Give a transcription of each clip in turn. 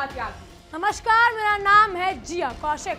क्या त्यागी। नमस्कार, मेरा नाम है जिया कौशिक।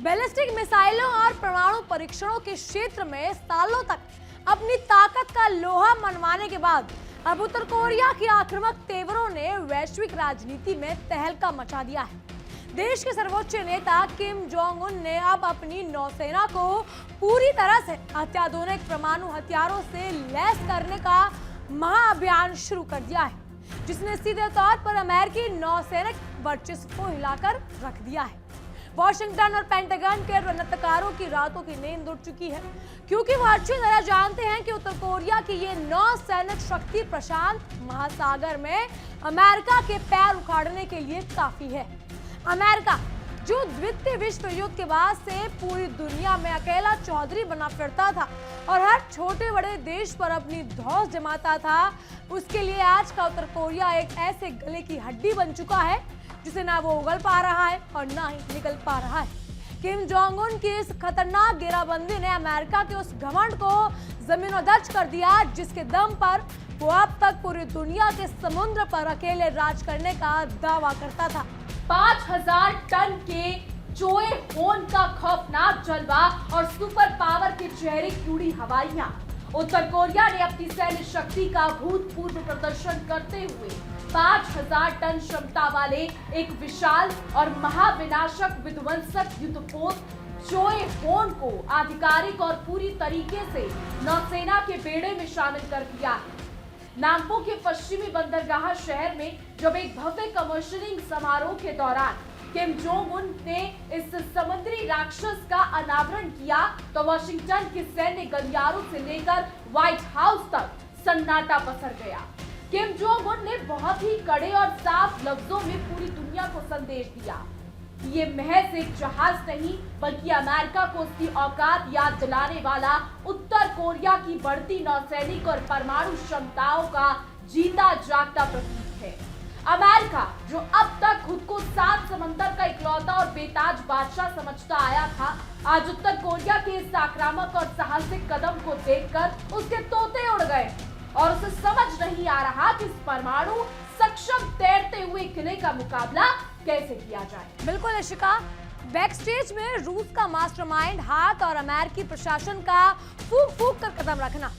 बैलिस्टिक मिसाइलों और परमाणु परीक्षणों के क्षेत्र में सालों तक अपनी ताकत का लोहा मनवाने के बाद अब उत्तर कोरिया के आक्रामक तेवरों ने वैश्विक राजनीति में तहलका मचा दिया है। देश के सर्वोच्च नेता किम जोंग उन ने अब अपनी नौसेना को पूरी तरह से अत्याधुनिक परमाणु हथियारों से लैस करने का महाअभियान शुरू कर दिया है, जिसने सीधे तौर पर अमेरिकी नौसैनिक वर्चस्व को हिलाकर रख दिया है। वॉशिंगटन और पेंटागन के रणनीतिकारों की रातों की नींद उड़ चुकी है, क्योंकि वो अच्छी तरह जानते हैं कि उत्तर कोरिया की ये नौसैनिक शक्ति प्रशांत महासागर में अमेरिका के पैर उखाड़ने के लिए काफी है। अमेरिका, जो द्वितीय विश्व युद्ध के बाद से पूरी दुनिया में अकेला चौधरी बना फिरता था और हर छोटे बड़े देश पर अपनी धौंस जमाता था, उसके लिए आज का उत्तर कोरिया एक ऐसे गले की हड्डी बन चुका है जिसे ना वो उगल पा रहा है और ना ही निकल पा रहा है। किम जोंग उन की इस खतरनाक घेराबंदी ने अमेरिका के उस घमंड को जमीनों-दर्ज कर दिया, जिसके दम पर वो अब तक पूरी दुनिया के समुद्र पर अकेले राज करने का दावा करता था। 5000 टन के चोए होन का खौफनाक जलवा और सुपर पावर के चेहरे की उड़ी हवाइयां। उत्तर कोरिया ने अपनी सैन्य शक्ति का भूतपूर्व प्रदर्शन करते हुए 5000 टन क्षमता वाले एक विशाल और महाविनाशक विध्वंसक युद्धपोत चोए होन को आधिकारिक और पूरी तरीके से नौसेना के बेड़े में शामिल कर दिया है। नामपो के पश्चिमी बंदरगाह शहर में जब एक भव्य कमीशनिंग समारोह के दौरान किम जोंग उन ने इस समुद्री राक्षस का अनावरण किया, तो वाशिंगटन के सैन्य गलियारों से लेकर व्हाइट हाउस तक सन्नाटा पसर गया। किम जोंग उन ने बहुत ही कड़े और साफ लफ्जों में पूरी दुनिया को संदेश दिया कि ये महज एक जहाज नहीं, बल्कि अमेरिका को उसकी औकात याद दिलाने वाला उत्तर कोरिया की बढ़ती नौसैनिक और परमाणु क्षमताओं का जीता जागता प्रतीक है। अमेरिका, जो अब तक खुद को 7 समंदर का इकलौता और बेताज बादशाह समझता आया था, आज उत्तर कोरिया के इस आक्रामक और साहसिक कदम को देखकर उसके तोते उड़ गए और उसे समझ नहीं आ रहा कि इस परमाणु सक्षम तैरते हुए किले का मुकाबला कैसे किया जाए। बिल्कुल इशिका, बैकस्टेज में रूस का मास्टरमाइंड हाथ और अमेरिकी प्रशासन का फूंक फूंक कर कदम रखना।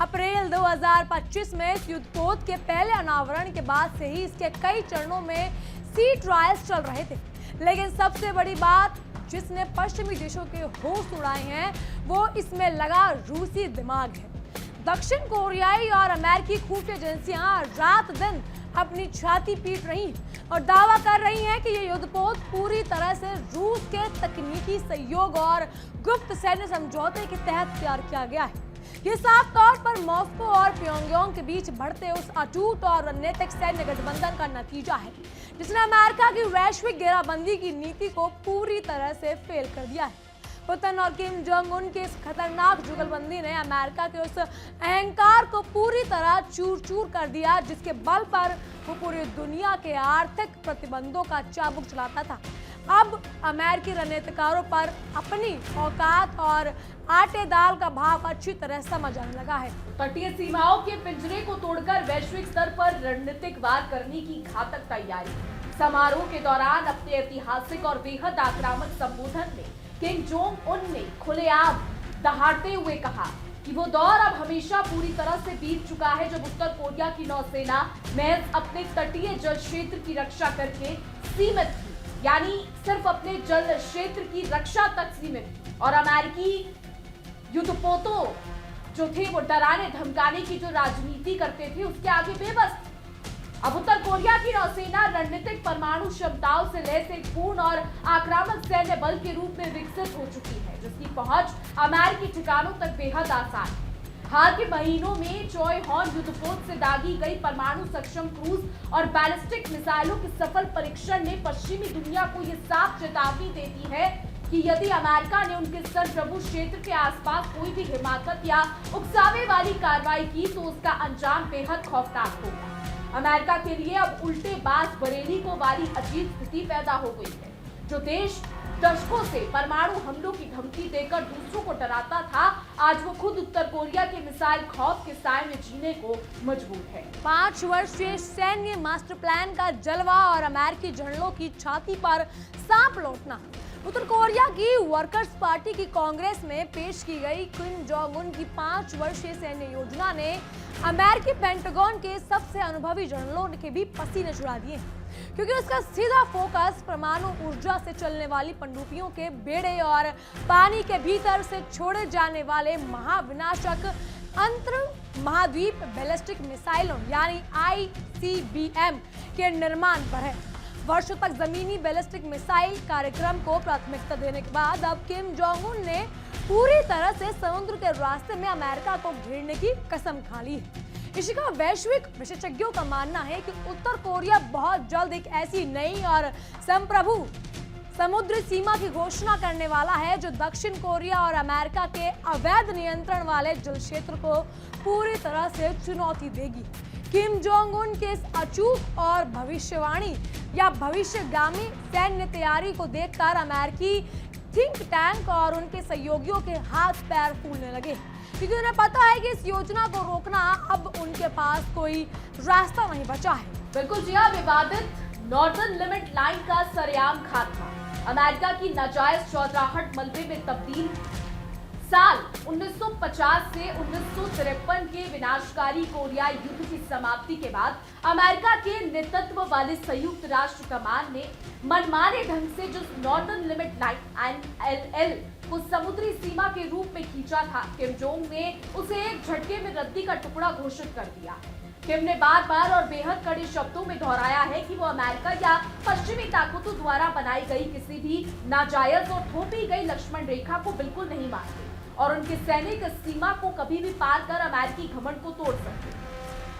अप्रैल 2025 में इस युद्धपोत के पहले अनावरण के बाद से ही इसके कई चरणों में सी ट्रायल्स चल रहे थे, लेकिन सबसे बड़ी बात जिसने पश्चिमी देशों के होश उड़ाए हैं वो इसमें लगा रूसी दिमाग है। दक्षिण कोरियाई और अमेरिकी खुफिया एजेंसियां रात दिन अपनी छाती पीट रही और दावा कर रही हैं कि ये युद्धपोत पूरी तरह से रूस के तकनीकी सहयोग और गुप्त सैन्य समझौते के तहत तैयार किया गया है। ये साफ तौर पर मॉस्को और प्योंगयांग के बीच बढ़ते उस अटूट और रणनीतिक सैन्य गठबंधन का नतीजा है, जिसने अमेरिका की वैश्विक घेराबंदी की नीति को पूरी तरह से फेल कर दिया है। पुतिन और किम जोंग उन की इस खतरनाक जुगलबंदी ने अमेरिका के उस अहंकार को पूरी तरह चूर चूर कर दिया, जिसके बल पर वो पूरी दुनिया के आर्थिक प्रतिबंधों का चाबुक चलाता था। अब अमेरिकी रणनीतिकारों पर अपनी औकात और आटे दाल का भाव अच्छी तरह समझ आने लगा है। तटीय सीमाओं के पिंजरे को तोड़कर वैश्विक स्तर पर रणनीतिक वार करने की घातक तैयारी। समारोह के दौरान अपने ऐतिहासिक और बेहद आक्रामक संबोधन में किम जोंग उन ने खुलेआम दहाड़ते हुए कहा कि वो दौर अब हमेशा पूरी तरह से बीत चुका है जब उत्तर कोरिया की नौसेना महज अपने तटीय जल क्षेत्र की रक्षा करके सीमित थी, यानी सिर्फ अपने जल क्षेत्र की रक्षा तक सीमित थी, और अमेरिकी युद्धपोतों जो थे वो डराने धमकाने की जो राजनीति करते थे उसके आगे बेबस थे। अब उत्तर कोरिया की नौसेना रणनीतिक परमाणु क्षमताओं से लैस एक पूर्ण और आक्रामक सैन्य बल के रूप में विकसित हो चुकी है, जिसकी पहुंच अमेरिकी ठिकानों तक बेहद आसान है। हाल के महीनों में चोए होन युद्धपोत से दागी गई परमाणु सक्षम क्रूज और बैलिस्टिक मिसाइलों के सफल परीक्षण ने पश्चिमी दुनिया को ये साफ चेतावनी देती है कि यदि अमेरिका ने उनके संप्रभु क्षेत्र के आसपास कोई भी हिमाकत या उकसावे वाली कार्रवाई की तो उसका अंजाम बेहद खौफनाक होगा। अमेरिका के लिए अब उल्टे बात बरेली को वाली अजीब स्थिति पैदा हो गई है। जो देश दशकों से परमाणु हमलों की धमकी देकर दूसरों को डराता था, आज वो खुद उत्तर कोरिया के मिसाइल खौफ के साए में जीने को मजबूर है। 5 वर्षीय सैन्य मास्टर प्लान का जलवा और अमेरिकी जनरलों की छाती पर सांप लौटना। उत्तर कोरिया की वर्कर्स पार्टी की कांग्रेस में पेश की गई किम जोंग उन की 5 वर्षीय सैन्य योजना ने अमेरिकी पेंटागन के सबसे अनुभवी जनरलों के भी पसीने छुड़ा दिए, क्योंकि उसका सीधा फोकस परमाणु ऊर्जा से चलने वाली पनडुब्बियों के बेड़े और पानी के भीतर से छोड़े जाने वाले महाविनाशक अंतर महाद्वीप बैलिस्टिक मिसाइलों यानी ICBM के निर्माण पर है। वर्षों तक जमीनी बैलिस्टिक मिसाइल कार्यक्रम को प्राथमिकता देने के बाद अब किम जोंग उन ने पूरी तरह से समुद्र के रास्ते में अमेरिका को घेरने की कसम खा ली है। इसी का वैश्विक विशेषज्ञों का मानना है कि उत्तर कोरिया बहुत जल्द एक ऐसी नई और संप्रभु समुद्री सीमा की घोषणा करने वाला है जो दक्षिण कोरिया और अमेरिका के अवैध नियंत्रण वाले जल क्षेत्र को पूरी तरह से चुनौती देगी। किम जोंग उन के इस अचूक और भविष्यवाणी या भविष्यगामी सैन्य तैयारी को देखकर अमेरिकी थिंक टैंक और उनके सहयोगियों के हाथ पैर फूलने लगे, क्योंकि उन्हें पता है कि इस योजना को रोकना अब उनके पास कोई रास्ता नहीं बचा है। बिल्कुल जी हाँ, विवादित नॉर्दर्न लिमिट लाइन का सरेआम खात्मा, अमेरिका की नाजायज चौधराहट मलबे में तब्दील। साल 1950 से 1953 के विनाशकारी कोरिया युद्ध की समाप्ति के बाद अमेरिका के नेतृत्व वाले संयुक्त राष्ट्र कमान ने मनमाने ढंग से जो नॉर्दर्न लिमिट लाइन NLL को समुद्री सीमा के रूप में खींचा था, किम जोंग ने उसे एक झटके में रद्दी का टुकड़ा घोषित कर दिया है। किम ने बार बार और बेहद कड़े शब्दों में दोहराया है कि वो अमेरिका या पश्चिमी ताकतों द्वारा बनाई गई किसी भी नाजायज और थोपी गई लक्ष्मण रेखा को बिल्कुल नहीं मानते और उनके सैनिक सीमा को कभी भी पार कर अमेरिकी घमंड को तोड़ सकते।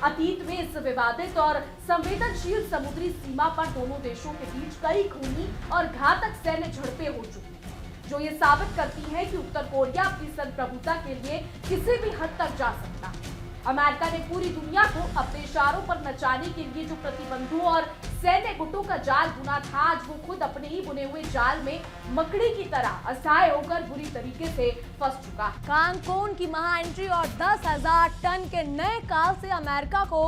अतीत में इस विवादित और संवेदनशील समुद्री सीमा पर दोनों देशों के बीच कई खूनी और घातक सैन्य झड़पें हो चुकी हैं, जो ये साबित करती हैं कि उत्तर कोरिया अपनी संप्रभुता के लिए किसी भी हद तक जा सकता है। अमेरिका ने पूरी दुनिया को अपने इशारों पर नचाने के लिए जो प्रतिबंधों और सैन्य गुटों का जाल बुना था, आज वो खुद अपने ही बुने हुए जाल में मकड़ी की तरह असहाय होकर बुरी तरीके से फंस चुका है। कांगकोन की महा एंट्री और 10,000 टन के नए काल से अमेरिका को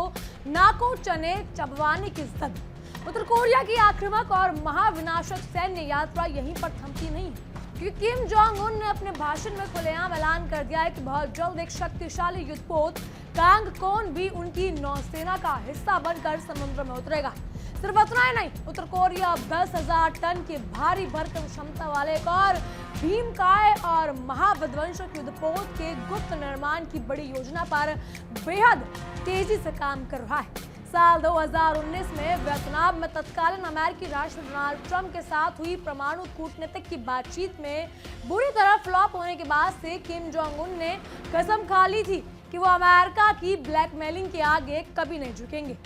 नाको चने चबवाने की जद। उत्तर कोरिया की आक्रामक और महाविनाशक सैन्य यात्रा यहीं पर थमती नहीं है, क्योंकि किम जोंग उन ने अपने भाषण में खुलेआम ऐलान कर दिया है कि बहुत जल्द एक शक्तिशाली युद्धपोत कांगकोन भी उनकी नौसेना का हिस्सा बनकर समुद्र में उतरेगा। सिर्फ इतना ही नहीं, उत्तर कोरिया अब 10,000 टन के भारी भरकम क्षमता वाले एक और भीमकाय और महाविध्वंसक युद्धपोत के गुप्त निर्माण की बड़ी योजना पर बेहद तेजी से काम कर रहा है। साल 2019 में वियतनाम में तत्कालीन अमेरिकी राष्ट्रपति डोनाल्ड ट्रंप के साथ हुई परमाणु कूटनीतिक की बातचीत में बुरी तरह फ्लॉप होने के बाद से किम जोंग उन ने कसम खा ली थी कि वो अमेरिका की ब्लैकमेलिंग के आगे कभी नहीं झुकेंगे।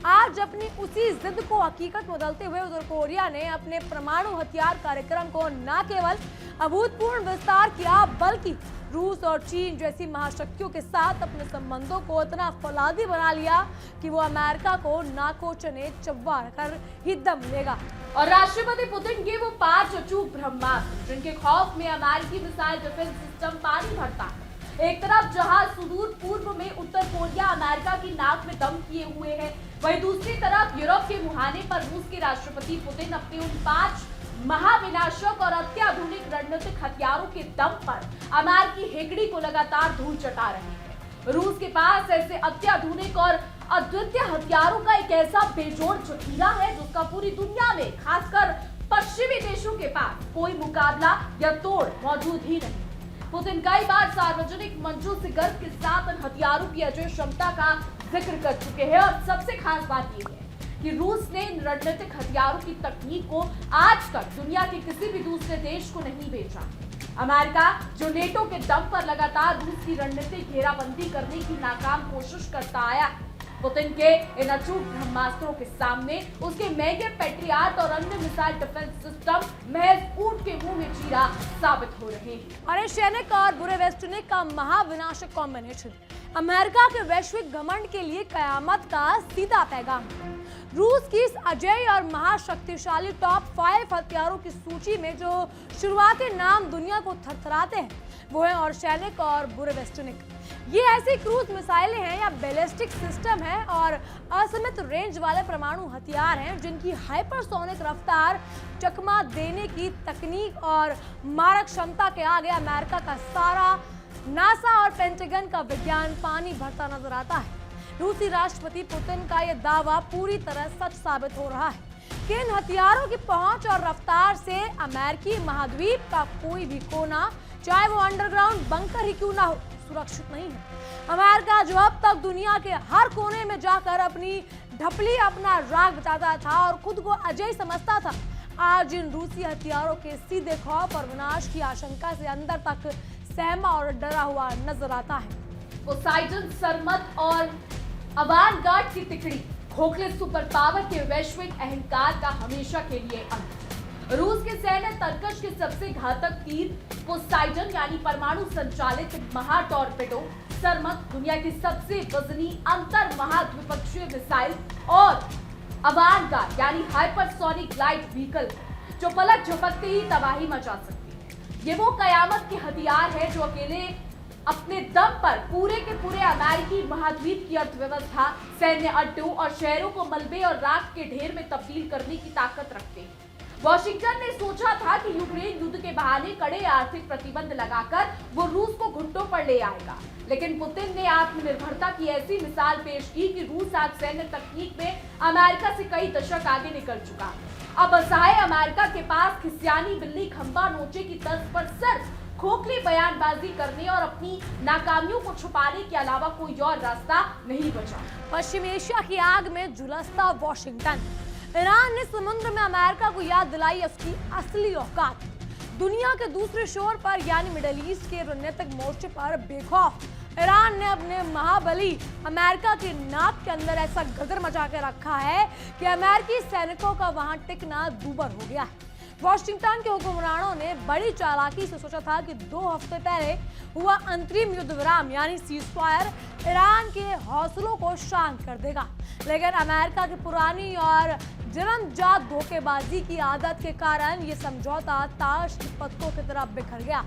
आज अपनी उसी जिद को हकीकत में बदलते हुए उत्तर कोरिया ने अपने परमाणु हथियार कार्यक्रम को न केवल अभूतपूर्व विस्तार किया, बल्कि रूस और चीन जैसी महाशक्तियों के साथ अपने संबंधों को इतना फौलादी बना लिया कि वो अमेरिका को नाको चने चबवा कर ही दम लेगा। और राष्ट्रपति पुतिन के वो 5 अचूक ब्रह्मास्त्र, जिनके खौफ में अमेरिकी मिसाइल डिफेंस सिस्टम पानी भरता है। एक तरफ जहां सुदूर पूर्व में उत्तर कोरिया अमेरिका की नाक में दम किए हुए है, वहीं दूसरी तरफ यूरोप के मुहाने पर रूस के राष्ट्रपति पुतिन अपने उन 5 महाविनाशक और अत्याधुनिक रणनीतिक हथियारों के दम पर अमेरिकी हेकड़ी को लगातार धूल चटा रहे हैं। रूस के पास ऐसे अत्याधुनिक और अद्वितीय हथियारों का एक ऐसा बेजोड़ जखीरा है जिसका पूरी दुनिया में, खासकर पश्चिमी देशों के पास कोई मुकाबला या तोड़ मौजूद ही नहीं। पुतिन कई बार सार्वजनिक मंचों से गर्व के साथ इन हथियारों की अजय क्षमता का जिक्र कर चुके हैं और सबसे खास बात यह है कि रूस ने इन रणनीतिक हथियारों की तकनीक को आज तक दुनिया के किसी भी दूसरे देश को नहीं बेचा। अमेरिका जो नेटो के दम पर लगातार रूस की रणनीतिक घेराबंदी करने की नाकाम कोशिश करता आया है, पुतिन के इन अचूक ब्रह्मास्त्रों के सामने उसके महंगे पैट्रियट और अन्य मिसाइल डिफेंस सिस्टम महज ऊंट के मुंह में चीरा साबित हो रहे हैं। अरे सैनिक और बुरे वेस्टर्निक का महाविनाशक कॉम्बिनेशन अमेरिका के वैश्विक घमंड के लिए कयामत का सीधा पैगाम। रूस की इस अजेय और महाशक्तिशाली टॉप 5 हथियारों की सूची में जो शुरुआती नाम दुनिया को थरथराते हैं वो है ऑर्शैनिक और बुरेवेस्टनिक। ये ऐसी क्रूज मिसाइलें हैं या बैलिस्टिक सिस्टम है और असीमित रेंज वाले परमाणु हथियार हैं जिनकी हाइपरसोनिक रफ्तार, चकमा देने की तकनीक और मारक क्षमता के आगे अमेरिका का सारा नासा और पेंटागन का विज्ञान पानी भरता नजर आता है। रूसी राष्ट्रपति पुतिन का यह दावा पूरी तरह सच साबित हो रहा है कि इन हथियारों की पहुंच और रफ्तार से अमेरिकी महाद्वीप का कोई भी कोना, चाहे वो अंडरग्राउंड बंकर ही क्यों ना हो, सुरक्षित नहीं है। अमेरिका जो अब तक दुनिया के हर कोने में जाकर अपनी ढपली, अपना राग बचाता था और खुद को अजय समझता था, आज इन रूसी हथियारों के सीधे खौफ और विनाश की आशंका से अंदर तक सहमा और डरा हुआ नजर आता है। पोसाइडन, सरमत और अवानगार्ड की तिकड़ी खोखले सुपर पावर के वैश्विक अहंकार का हमेशा के लिए अंत। रूस के सैन्य तरकश के सबसे घातक तीर पोसाइडन यानी परमाणु संचालित महाटॉर्पेडो, सरमत दुनिया की सबसे वजनी अंतर महाद्विपक्षीय मिसाइल और अवानगार्ड यानी हाइपरसोनिक ग्लाइड व्हीकल जो पलक झपकते ही तबाही मचा सकती है। ये वो कयामत के हथियार है जो अकेले अपने दम पर पूरे के पूरे अमेरिकी महाद्वीप की अर्थव्यवस्था, सैन्य अड्डों और शहरों को मलबे और राख के ढेर में तब्दील करने की ताकत रखते हैं। वॉशिंगटन ने सोचा था कि यूक्रेन युद्ध के बहाने कड़े आर्थिक प्रतिबंध लगाकर वो रूस को घुटनों पर ले आएगा, लेकिन पुतिन ने आत्मनिर्भरता की ऐसी मिसाल पेश की कि रूस आज सैन्य तकनीक में अमेरिका से कई दशक आगे निकल चुका। अब असहाय अमेरिका के पास खिसियानी बिल्ली खंबा नोचे की तर्ज पर सिर्फ खोखली बयानबाजी करने और अपनी नाकामियों को छुपाने के अलावा कोई और रास्ता नहीं बचा। पश्चिम एशिया की आग में झुलसता वॉशिंगटन। ईरान ने समुद्र में अमेरिका को याद दिलाई उसकी असली औकात। दुनिया के दूसरे शोर पर यानी मिडिल ईस्ट के रणनीतिक मोर्चे पर बेखौफ ईरान ने अपने महाबली अमेरिका की नाक के अंदर ऐसा गदर मचा के रखा है कि अमेरिकी सैनिकों का वहां टिकना दूभर हो गया है। वॉशिंगटन के हुक्मरानों ने बड़ी चालाकी से सोचा था कि 2 हफ्ते पहले हुआ अंतरिम युद्ध विराम यानी सीजफायर ईरान के हौसलों को शांत कर देगा, लेकिन अमेरिका की पुरानी और जन्मजात धोखेबाजी की आदत के कारण ये समझौता ताश के पत्तों की तरह बिखर गया।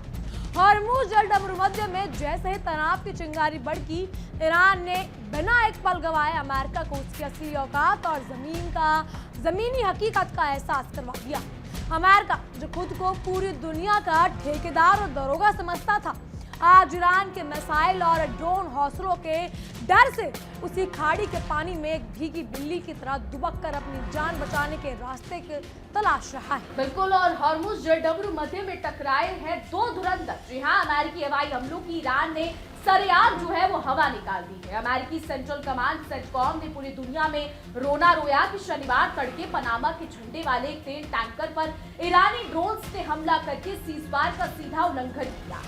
हॉर्मुज़ जलडमरू मध्य में जैसे ही तनाव की चिंगारी भड़की, ईरान ने बिना एक पल गवाए अमेरिका को उसकी असली औकात और जमीनी हकीकत का एहसास करवा दिया। अमेरिका जो खुद को पूरी दुनिया का ठेकेदार और दरोगा समझता था, आज ईरान के मिसाइल और ड्रोन हौसलों के डर से उसी खाड़ी के पानी में एक भीगी बिल्ली की तरह दुबक कर अपनी जान बचाने के रास्ते की तलाश रहा है। बिल्कुल, और हॉर्मुज़ जलडमरू मध्य में टकराए हैं 2 धुरंधर। जी हाँ, अमेरिकी हवाई हमलों की ईरान ने सरेआम जो है वो हवा निकाल दी है। अमेरिकी सेंट्रल कमांड सेंटकॉम ने पूरी दुनिया में रोना रोया कि शनिवार तड़के पनामा के झंडे वाले एक तेल टैंकर पर ईरानी ड्रोन्स ने हमला करके सीजफायर का सीधा उल्लंघन किया।